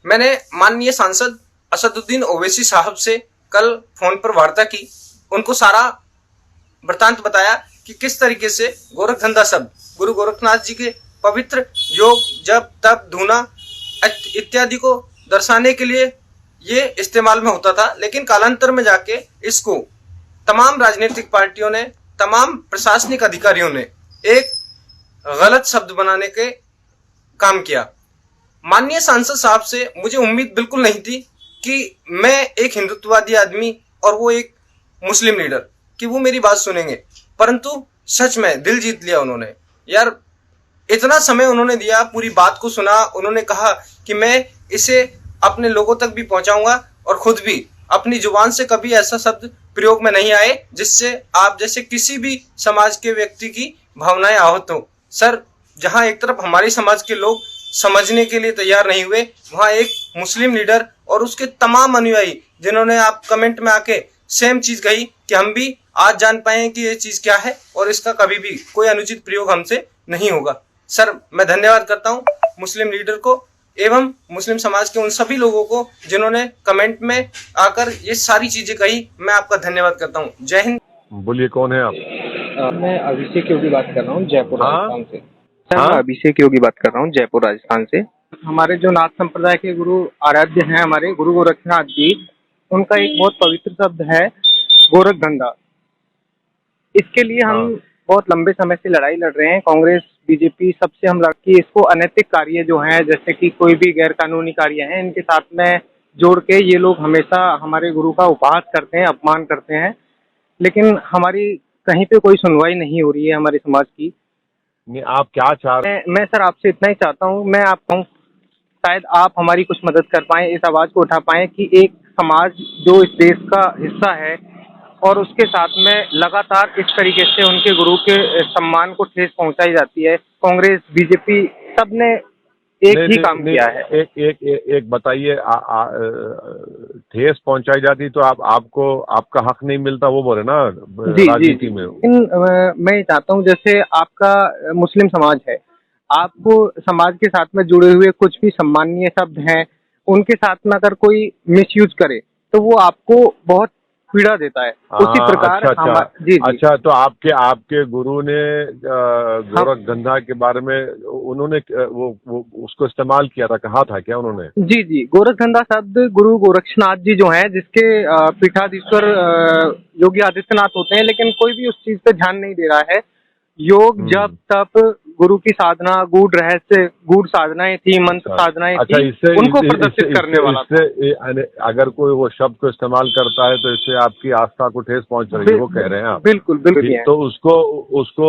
मैंने माननीय सांसद असदुद्दीन ओवैसी साहब से कल फोन पर वार्ता की। उनको सारा वृतांत बताया कि किस तरीके से गोरख धंधा शब्द गुरु गोरखनाथ जी के पवित्र योग, जप, तप, धूना इत्यादि को दर्शाने के लिए ये इस्तेमाल में होता था, लेकिन कालांतर में जाके इसको तमाम राजनीतिक पार्टियों ने, तमाम प्रशासनिक अधिकारियों ने एक गलत शब्द बनाने के काम किया। माननीय सांसद साहब से मुझे उम्मीद बिल्कुल नहीं थी कि मैं एक हिंदुत्ववादी आदमी और वो एक मुस्लिम लीडर कि वो मेरी बात सुनेंगे, परंतु सच में दिल जीत लिया उन्होंने। यार इतना समय उन्होंने दिया, पूरी बात को सुना। उन्होंने कहा कि मैं इसे अपने लोगों तक भी पहुंचाऊंगा और खुद भी अपनी जुबान से कभी ऐसा शब्द प्रयोग में नहीं आए जिससे आप जैसे किसी भी समाज के व्यक्ति की भावनाएं आहत हो। सर, जहां एक तरफ हमारे समाज के लोग समझने के लिए तैयार नहीं हुए, वहां एक मुस्लिम लीडर और उसके तमाम अनुयायी जिन्होंने आप कमेंट में आके सेम चीज कही कि हम भी आज जान पाए कि ये चीज क्या है और इसका कभी भी कोई अनुचित प्रयोग हमसे नहीं होगा। सर, मैं धन्यवाद करता हूं मुस्लिम लीडर को एवं मुस्लिम समाज के उन सभी लोगों को जिन्होंने कमेंट में आकर ये सारी चीजें कही। मैं आपका धन्यवाद करता हूं। जय हिंद। बोलिए, कौन है आप? मैं अभिषेक योगी बात कर रहा हूँ, जयपुर राजस्थान से। सर, हाँ? मैं अभिषेक योगी बात कर रहा हूँ, जयपुर राजस्थान से। हमारे जो नाथ संप्रदाय के गुरु आराध्य हैं, हमारे गुरु गोरखनाथ जी, उनका एक बहुत पवित्र शब्द है गोरख धंधा। इसके लिए हम बहुत लंबे समय से लड़ाई लड़ रहे हैं। कांग्रेस, बीजेपी, सबसे हम लड़ के इसको अनैतिक कार्य जो हैं, जैसे कि कोई भी गैर कानूनी कार्य हैं, इनके साथ में जोड़ के ये लोग हमेशा हमारे गुरु का उपहास करते हैं, अपमान करते हैं, लेकिन हमारी कहीं पे कोई सुनवाई नहीं हो रही है हमारे समाज की। नहीं, आप क्या चाह रहे हैं? मैं सर आपसे इतना ही चाहता हूँ, मैं आपको शायद आप हमारी कुछ मदद कर पाएं, इस आवाज़ को उठा पाएं कि एक समाज जो इस देश का हिस्सा है और उसके साथ में लगातार इस तरीके से उनके गुरु के सम्मान को ठेस पहुंचाई जाती है। कांग्रेस, बीजेपी, सबने एक ही काम किया है। एक बताइए, ठेस पहुंचाई जाती तो आपको आपका हक नहीं मिलता, वो बोले ना राजनीति में। मैं ये चाहता हूँ, जैसे आपका मुस्लिम समाज है, आपको समाज के साथ में जुड़े हुए कुछ भी सम्माननीय शब्द हैं, उनके साथ में अगर कोई मिसयूज करे तो वो आपको बहुत पीड़ा देता है। उसी प्रकार अच्छा, तो आपके गुरु ने गोरख धंधा के बारे में उन्होंने वो उसको इस्तेमाल किया था, कहा था क्या उन्होंने? जी, गोरख धंधा शब्द गुरु गोरक्षनाथ जी जो हैं, जिसके पीठाधीश्वर योगी आदित्यनाथ होते हैं, लेकिन कोई भी उस चीज पे ध्यान नहीं दे रहा है। योग, जप, तप, गुरु की साधना, गूढ़ रहस्य, गूढ़ साधनाएं थी, मंत्र साधनाएं थी, उनको प्रदर्शित करने वाला था। अगर कोई वो शब्द को इस्तेमाल करता है तो इससे आपकी आस्था को ठेस पहुंच रही है, वो कह रहे हैं आप? बिल्कुल। तो उसको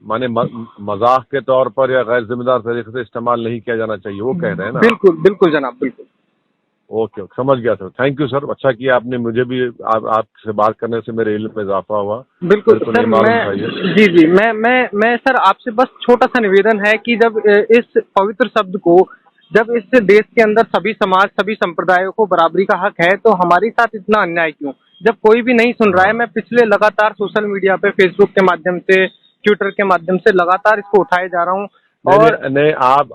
माने मजाक के तौर पर या गैर जिम्मेदार तरीके से इस्तेमाल नहीं किया जाना चाहिए, वो कह रहे हैं ना? बिल्कुल जनाब, बिल्कुल। ओके, समझ गया सर। थैंक यू सर, अच्छा किया आपने, मुझे भी आपसे बात करने से मेरे इल्म में इजाफा हुआ। बिल्कुल सर, मैं सर आपसे बस छोटा सा निवेदन है कि जब इस पवित्र शब्द को, जब इस देश के अंदर सभी समाज, सभी संप्रदायों को बराबरी का हक है, तो हमारे साथ इतना अन्याय क्यों? जब कोई भी नहीं सुन रहा है, मैं पिछले लगातार सोशल मीडिया पे, फेसबुक के माध्यम से, ट्विटर के माध्यम से लगातार इसको उठाए जा रहा हूँ। और नहीं, आप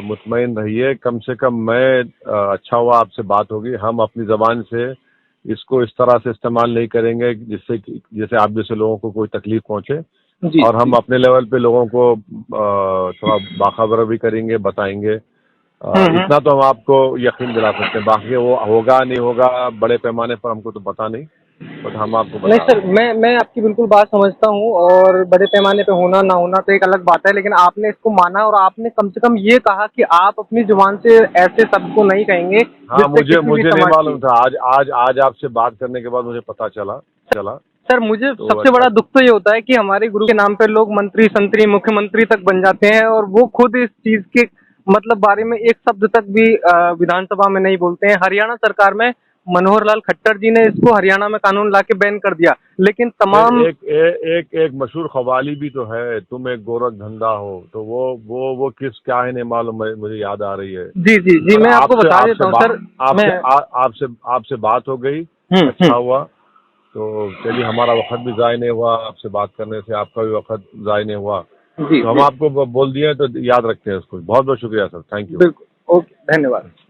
मुतमईन रहिए, कम से कम मैं अच्छा हुआ आपसे बात होगी। हम अपनी जबान से इसको इस तरह से इस्तेमाल नहीं करेंगे जिससे आप जैसे लोगों को कोई तकलीफ पहुंचे, और हम अपने लेवल पे लोगों को थोड़ा बाखबर भी करेंगे, बताएंगे। इतना तो हम आपको यकीन दिला सकते हैं, बाकी वो होगा नहीं होगा बड़े पैमाने पर हमको तो पता नहीं, बट हम आपको नहीं सर, मैं आपकी बिल्कुल बात समझता हूँ, और बड़े पैमाने पे होना ना होना तो एक अलग बात है, लेकिन आपने इसको माना और आपने कम से कम ये कहा कि आप अपनी जुबान से ऐसे शब्द को नहीं कहेंगे। हाँ, मुझे नहीं मालूम था, आज आपसे बात करने के बाद मुझे पता चला। सर, मुझे सबसे बड़ा दुख तो ये होता है कि हमारे गुरु के नाम पे लोग मंत्री, संतरी, मुख्यमंत्री तक बन जाते हैं, और वो खुद इस चीज के मतलब बारे में एक शब्द तक भी विधानसभा में नहीं बोलते हैं। हरियाणा सरकार में मनोहर लाल खट्टर जी ने इसको हरियाणा में कानून लाके बैन कर दिया, लेकिन तमाम एक मशहूर कव्वाली भी तो है, तुम एक गोरख धंधा हो, तो वो किस क्या है नहीं मालूम, मुझे याद आ रही है। जी, मैं आपको बता देता हूँ सर। आपसे बात हो गई, अच्छा हुआ। तो चलिए, हमारा वक्त भी ज़ाय नहीं हुआ, आपसे बात करने से आपका भी वक्त ज़ाय नहीं हुआ। जी तो हम आपको बोल दिए हैं, तो याद रखते हैं उसको। बहुत बहुत शुक्रिया सर, थैंक यू। बिल्कुल, ओके, धन्यवाद।